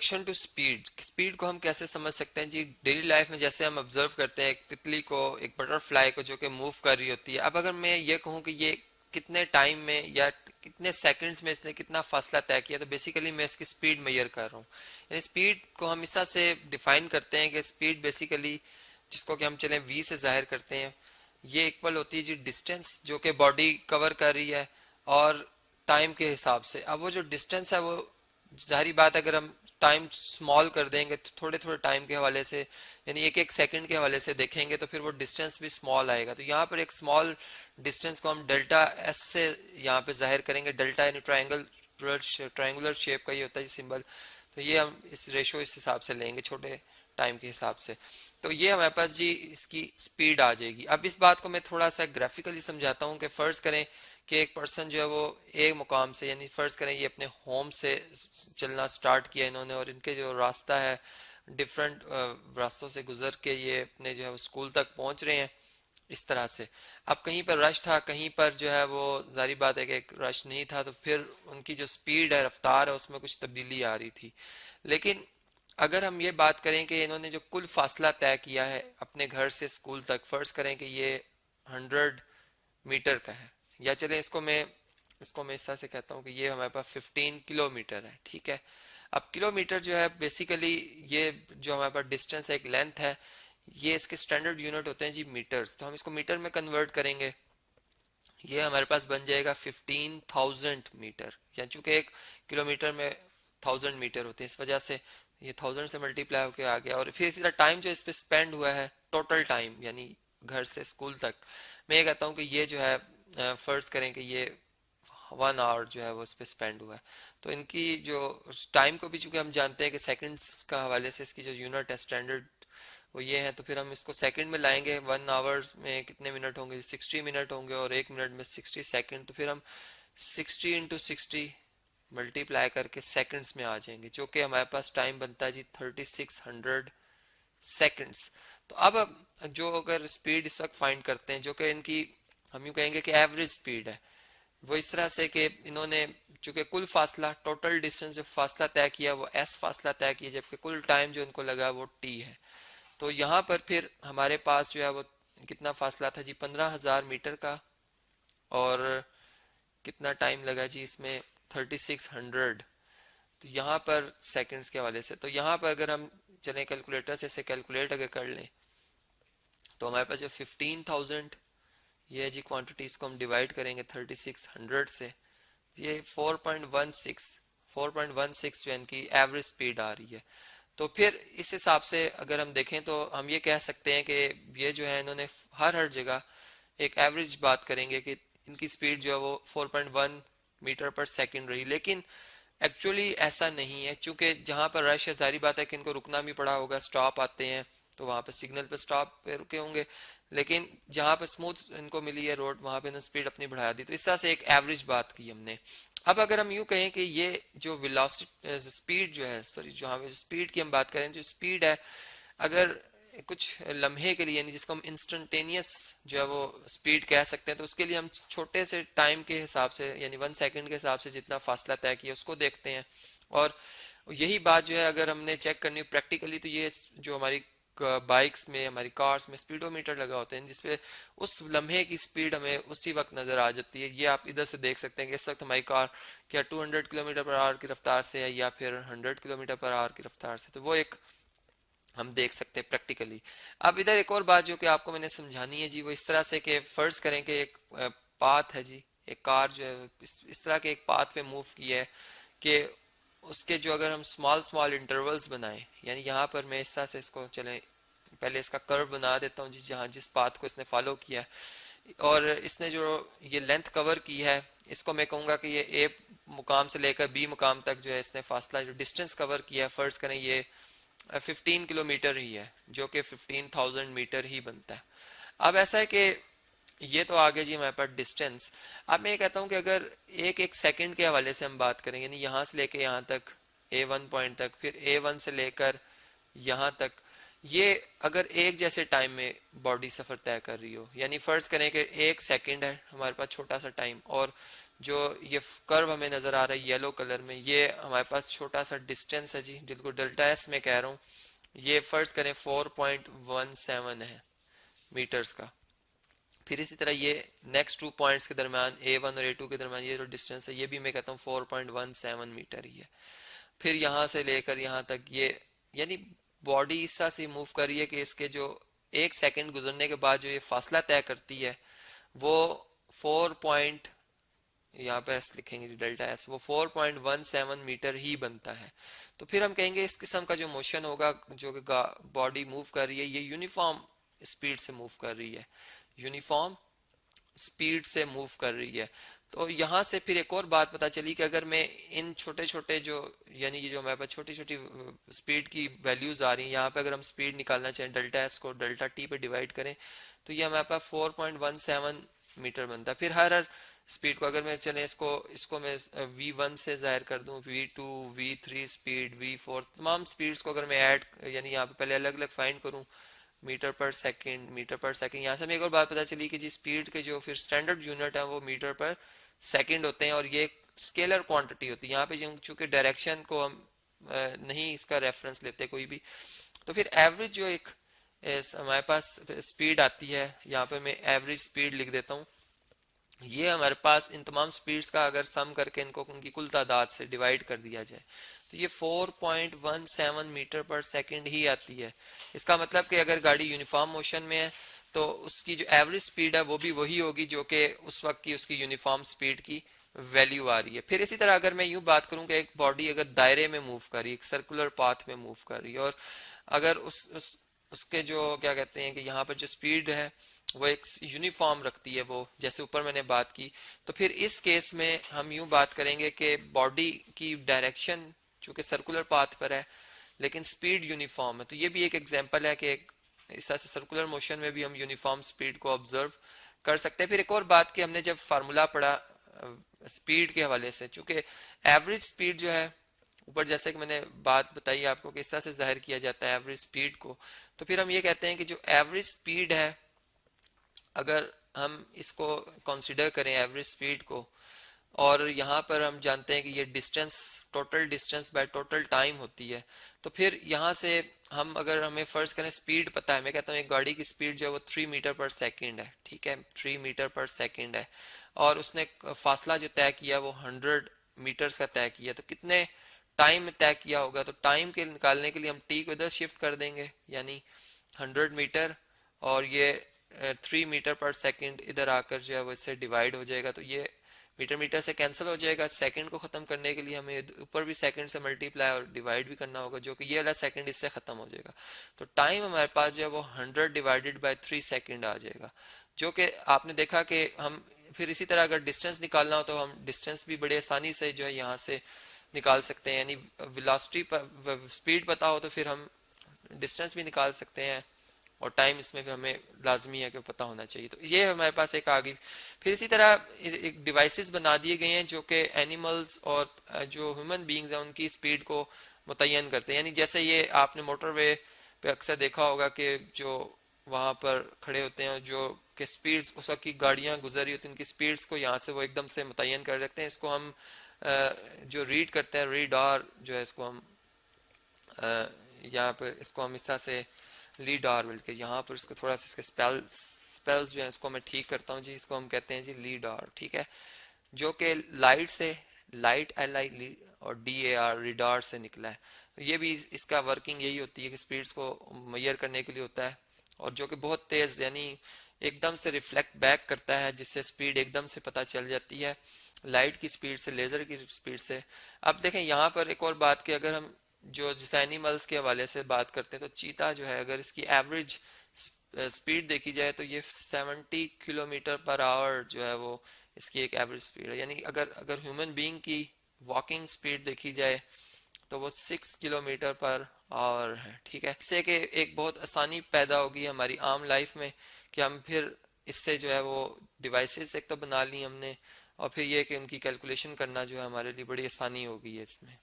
Relation to speed, speed को हम कैसे समझ सकते हैं जी? डेली लाइफ में जैसे हम ऑब्जर्व करते हैं एक तितली को, एक बटरफ्लाई को जो कि मूव कर रही होती है। अब अगर मैं ये कहूँ कि ये कितने टाइम में या कितने सेकंड्स में इसने कितना फासला तय किया, तो बेसिकली मैं इसकी स्पीड मेजर कर रहा हूँ। यानी स्पीड को हम इस तरह से डिफाइन करते हैं कि स्पीड बेसिकली, जिसको कि हम चलें वी से जाहिर करते हैं, ये इक्वल होती है जी डिस्टेंस जो कि बॉडी कवर कर रही है और टाइम के हिसाब से। अब वो जो डिस्टेंस है वो, जाहिर बात है अगर हम टाइम स्मॉल कर देंगे तो थोड़े थोड़े टाइम के हवाले से, यानी एक एक सेकंड के हवाले से देखेंगे तो फिर वो डिस्टेंस भी स्मॉल आएगा। तो यहाँ पर एक स्मॉल डिस्टेंस को हम डेल्टा एस से यहाँ पे जाहिर करेंगे। डेल्टा यानी ट्रायंगुलर शेप का ये होता है सिंबल। तो ये हम इस रेशो इस हिसाब से लेंगे छोटे टाइम के हिसाब से। तो ये हमारे पास जी इसकी स्पीड आ जाएगी। अब इस बात को मैं थोड़ा सा ग्राफिकली समझाता हूँ कि फर्ज करें कि एक पर्सन जो है वो एक मुकाम से, यानी फर्ज करें ये अपने होम से चलना स्टार्ट किया इन्होंने, और इनके जो रास्ता है डिफरेंट रास्तों से गुजर के ये अपने जो है वो स्कूल तक पहुंच रहे हैं इस तरह से। अब कहीं पर रश था, कहीं पर जो है वो जारी बात है कि रश नहीं था, तो फिर उनकी जो स्पीड है, रफ्तार है, उसमें कुछ तब्दीली आ रही थी। लेकिन अगर हम ये बात करें कि इन्होंने जो कुल फासला तय किया है अपने घर से स्कूल तक, फर्ज करें कि ये 100 मीटर का है, या चलें इसको मैं इस तरह से कहता हूँ कि ये हमारे पास 15 किलोमीटर है, ठीक है। अब किलोमीटर जो है बेसिकली, ये जो हमारे पास डिस्टेंस है, एक लेंथ है, ये इसके स्टैंडर्ड यूनिट होते हैं जी मीटर्स। तो हम इसको मीटर में कन्वर्ट करेंगे, ये हमारे पास बन जाएगा 15,000 मीटर। या चूंकि एक किलोमीटर में 1000 मीटर होते हैं, इस वजह से ये 1000 से मल्टीप्लाई होके आ गया। और फिर इसी तरह टाइम जो इस पे स्पेंड हुआ है, टोटल टाइम यानी घर से स्कूल तक, मैं ये कहता हूँ कि ये जो है फर्ज करें कि ये 1 आवर जो है वो इस पे स्पेंड हुआ है। तो इनकी जो टाइम को भी चूंकि हम जानते हैं कि सेकंड्स का हवाले से इसकी जो यूनिट है स्टैंडर्ड वो ये है, तो फिर हम इसको सेकंड में लाएंगे। 1 आवर में कितने मिनट होंगे? 60 मिनट होंगे, और 1 मिनट में 60 सेकंड। तो फिर हम 60 × 60 मल्टीप्लाई करके सेकंड्स में आ जाएंगे, जो कि हमारे पास टाइम बनता है जी 3600 सेकंड्स। तो अब जो अगर स्पीड इस वक्त फाइंड करते हैं, जो कि इनकी हम यूँ कहेंगे कि एवरेज स्पीड है, वो इस तरह से कि इन्होंने चूंकि कुल फासला, टोटल डिस्टेंस जो फासला तय किया वो एस फासला तय किया, जबकि कुल टाइम जो इनको लगा वो टी है। तो यहाँ पर फिर हमारे पास जो है वो कितना फासला था जी? 15,000 मीटर का। और कितना टाइम लगा जी इसमें? 3600। तो यहाँ पर सेकंड्स के हवाले से, तो यहाँ पर अगर हम चलें कैलकुलेटर से इसे कैलकुलेट अगर कर लें, तो हमारे पास जो 15,000 ये है जी क्वांटिटी, इसको हम डिवाइड करेंगे 3600 से, ये 4.16 जो इनकी एवरेज स्पीड आ रही है। तो फिर इस हिसाब से अगर हम देखें तो हम ये कह सकते हैं कि ये जो है इन्होंने हर हर जगह एक एवरेज बात करेंगे कि इनकी स्पीड जो है वो 4.1 मीटर पर सेकंड रही। लेकिन एक्चुअली ऐसा नहीं है, क्योंकि जहाँ पर रश है जारी बात है कि इनको रुकना भी पड़ा होगा, स्टॉप आते हैं तो वहाँ पर सिग्नल पर स्टॉप पे रुके होंगे। लेकिन जहाँ पर स्मूथ इनको मिली है रोड, वहाँ पे इन्होंने स्पीड अपनी बढ़ा दी। तो इस तरह से एक एवरेज बात की हमने। अब अगर हम यूँ कहें कि ये जो वेलोसिटी स्पीड जो है, सॉरी जो हमें स्पीड की हम बात करें, जो स्पीड है अगर कुछ लम्हे के लिए, यानी जिसको हम इंस्टेंटेनियस जो है वो स्पीड कह सकते हैं, तो उसके लिए हम छोटे से टाइम के हिसाब से, यानी 1 सेकंड के हिसाब से जितना फासला तय किया उसको देखते हैं। और यही बात जो है अगर हमने चेक करनी हो प्रैक्टिकली, तो ये जो हमारी बाइक्स में, हमारी कार्स में स्पीडोमीटर लगा होते हैं, जिसपे उस लम्हे की स्पीड हमें उसी वक्त नजर आ जाती है। ये आप इधर से देख सकते हैं कि इस वक्त हमारी कार क्या 200 किलोमीटर पर आवर की रफ्तार से है या फिर 100 किलोमीटर पर आवर की रफ्तार से। तो वो एक हम देख सकते हैं प्रैक्टिकली। अब इधर एक और बात जो कि आपको मैंने समझानी है जी, वो इस तरह से कि फर्ज करें कि एक पाथ है जी, एक कार जो है इस तरह के एक पाथ पे मूव की है कि उसके जो अगर हम स्मॉल स्मॉल इंटरवल्स बनाएं, यानी यहाँ पर मैं इस तरह से इसको चलें, पहले इसका कर्व बना देता हूँ जी, जहाँ जिस पाथ को इसने फॉलो किया है और इसने जो ये लेंथ कवर की है, इसको मैं कहूँगा कि ये ए मुकाम से लेकर बी मुकाम तक जो है इसने फासला, जो डिस्टेंस कवर किया है, फर्ज करें ये 15 किलोमीटर ही है, जो कि 15,000 मीटर ही बनता है। अब ऐसा है कि ये तो आगे जी हमारे पास डिस्टेंस। अब मैं ये कहता हूँ कि अगर एक एक सेकंड के हवाले से हम बात करेंगे, यानी यहाँ से लेके यहाँ तक A1 पॉइंट तक, फिर A1 से लेकर यहाँ तक, ये अगर एक जैसे टाइम में बॉडी सफर तय कर रही हो, यानी फर्ज करें कि 1 सेकंड है हमारे पास छोटा सा टाइम, और जो ये कर्व हमें नजर आ रहा है येलो कलर में, ये हमारे पास छोटा सा डिस्टेंस है जी, जिसको डेल्टा एस में कह रहा हूँ। ये फर्ज करें 4.17 है मीटर्स का। फिर इसी तरह ये नेक्स्ट 2 पॉइंट्स के दरमियान A1 और A2 के दरमियान ये जो डिस्टेंस है ये भी मैं कहता हूँ 4.17 मीटर ही है। फिर यहाँ से लेकर यहाँ तक ये, यानी बॉडी इस तरह से मूव कर रही है कि इसके जो 1 सेकंड गुजरने के बाद जो ये फासला तय करती है वो 4 पॉइंट, यहाँ पे एस लिखेंगे डेल्टा एस, वो 4.17 मीटर ही बनता है। तो फिर हम कहेंगे इस किस्म का जो मोशन होगा, जो कि बॉडी मूव कर रही है, ये यूनिफॉर्म स्पीड से मूव कर रही है, यूनिफॉर्म स्पीड से मूव कर रही है। तो यहाँ से फिर एक और बात पता चली कि अगर मैं इन छोटे छोटे जो, यानी ये जो हमारे पास छोटी छोटी स्पीड की वैल्यूज आ रही हैं, यहाँ पे अगर हम स्पीड निकालना चाहें, डेल्टा एस को डेल्टा टी पे डिवाइड करें तो ये हमारे पास 4.17 मीटर बनता है। फिर हर स्पीड को अगर मैं चले इसको इसको मैं V1 से जाहिर कर दूं, V2, V3 स्पीड, V4, तमाम स्पीड्स को अगर मैं ऐड, यानी यहाँ पे पहले अलग अलग फाइंड करूं, मीटर पर सेकंड, मीटर पर सेकंड, यहाँ से हमें एक और बात पता चली कि जी स्पीड के जो फिर स्टैंडर्ड यूनिट है वो मीटर पर सेकंड होते हैं, और ये स्केलर क्वांटिटी होती है। यहाँ पे चूंकि डायरेक्शन को हम नहीं इसका रेफरेंस लेते कोई भी, तो फिर एवरेज जो एक हमारे पास स्पीड आती है, यहाँ पे मैं एवरेज स्पीड लिख देता हूँ। ये हमारे पास इन तमाम स्पीड्स का अगर सम करके इनको उनकी कुल तादाद से डिवाइड कर दिया जाए तो ये 4.17 मीटर पर सेकंड ही आती है। इसका मतलब कि अगर गाड़ी यूनिफॉर्म मोशन में है तो उसकी जो एवरेज स्पीड है वो भी वही होगी जो कि उस वक्त की उसकी यूनिफॉर्म स्पीड की वैल्यू आ रही है। फिर इसी तरह अगर मैं यूं बात करूं कि एक बॉडी अगर दायरे में मूव कर रही है, एक सर्कुलर पाथ में मूव कर रही है, और अगर उसके जो क्या कहते हैं कि यहाँ पर जो स्पीड है वो एक यूनिफॉर्म रखती है, वो जैसे ऊपर मैंने बात की, तो फिर इस केस में हम यूं बात करेंगे कि बॉडी की डायरेक्शन चूंकि सर्कुलर पाथ पर है लेकिन स्पीड यूनिफॉर्म है। तो ये भी एक एग्जांपल है कि इस तरह से सर्कुलर मोशन में भी हम यूनिफॉर्म स्पीड को ऑब्जर्व कर सकते हैं। फिर एक और बात कि हमने जब फार्मूला पढ़ा स्पीड के हवाले से, चूंकि एवरेज स्पीड जो है ऊपर जैसे कि मैंने बात बताई आपको कि इस तरह से जाहिर किया जाता है एवरेज स्पीड को, तो फिर हम ये कहते हैं कि जो एवरेज स्पीड है, अगर हम इसको कंसिडर करें एवरेज स्पीड को, और यहाँ पर हम जानते हैं कि ये distance total distance by total time होती है, तो फिर यहाँ से हम अगर हमें फर्ज करें स्पीड पता है, मैं कहता हूँ एक गाड़ी की स्पीड जो है वो 3 मीटर पर सेकंड है, ठीक है, 3 मीटर पर सेकंड है, और उसने फासला जो तय किया वो 100 मीटर्स का तय किया, तो कितने टाइम में तय किया होगा, तो टाइम के निकालने के लिए हम टी को इधर शिफ्ट कर देंगे, यानी 100 मीटर, और ये 3 मीटर पर सेकंड इधर आकर जो है वो इससे डिवाइड हो जाएगा, तो ये मीटर मीटर से कैंसिल हो जाएगा। सेकंड को खत्म करने के लिए हमें ऊपर भी सेकंड से मल्टीप्लाई और डिवाइड भी करना होगा, जो कि ये वाला सेकंड इससे खत्म हो जाएगा, तो टाइम हमारे पास जो है वो 100 डिवाइडेड बाय 3 सेकंड आ जाएगा, जो कि आपने देखा कि हम फिर इसी तरह अगर डिस्टेंस निकालना हो तो हम डिस्टेंस भी बड़े आसानी से जो है यहाँ से निकाल सकते हैं, यानी वेलोसिटी स्पीड पता हो तो फिर हम डिस्टेंस भी निकाल सकते हैं, और टाइम इसमें फिर हमें लाजमी है कि पता होना चाहिए। तो ये हमारे पास एक आ गई। फिर इसी तरह एक डिवाइसेस बना दिए गए हैं जो कि एनिमल्स और जो ह्यूमन बींग्स हैं उनकी स्पीड को मुतय्यन करते हैं, यानी जैसे ये आपने मोटरवे पे अक्सर देखा होगा कि जो वहाँ पर खड़े होते हैं जो कि स्पीड्स उस वक्त की गाड़ियाँ गुजर रही होती हैं उनकी स्पीड्स को यहाँ से वो एकदम से मुतय्यन कर रखते हैं। इसको हम जो रीड करते हैं, रीडार जो है इसको हम यहाँ पर इसको हम इस तरह से लीडार बल्कि यहाँ पर इसको थोड़ा सा इसके स्पेल्स जो है इसको मैं ठीक करता हूँ जी, इसको हम कहते हैं जी लीडार, ठीक है, जो कि लाइट से लाइट LI और DAR रिडार से निकला है। तो ये भी इसका वर्किंग यही होती है कि स्पीड्स को मेजर करने के लिए होता है, और जो कि बहुत तेज यानी एकदम से रिफ्लेक्ट बैक करता है, जिससे स्पीड एकदम से पता चल जाती है लाइट की स्पीड से, लेजर की स्पीड से। अब देखें यहाँ पर एक और बात कि अगर हम जो जिस एनिमल्स के हवाले से बात करते हैं तो चीता जो है अगर इसकी एवरेज स्पीड देखी जाए तो ये 70 किलोमीटर पर आवर जो है वो इसकी एक एवरेज स्पीड है, यानी अगर अगर ह्यूमन बीइंग की वॉकिंग स्पीड देखी जाए तो वो 6 किलोमीटर पर आवर है, ठीक है। इससे कि एक बहुत आसानी पैदा होगी हमारी आम लाइफ में कि हम फिर इससे जो है वो डिवाइसेस एक तो बना ली हमने, और फिर ये कि उनकी कैलकुलेशन करना जो है हमारे लिए बड़ी आसानी हो गई है इसमें।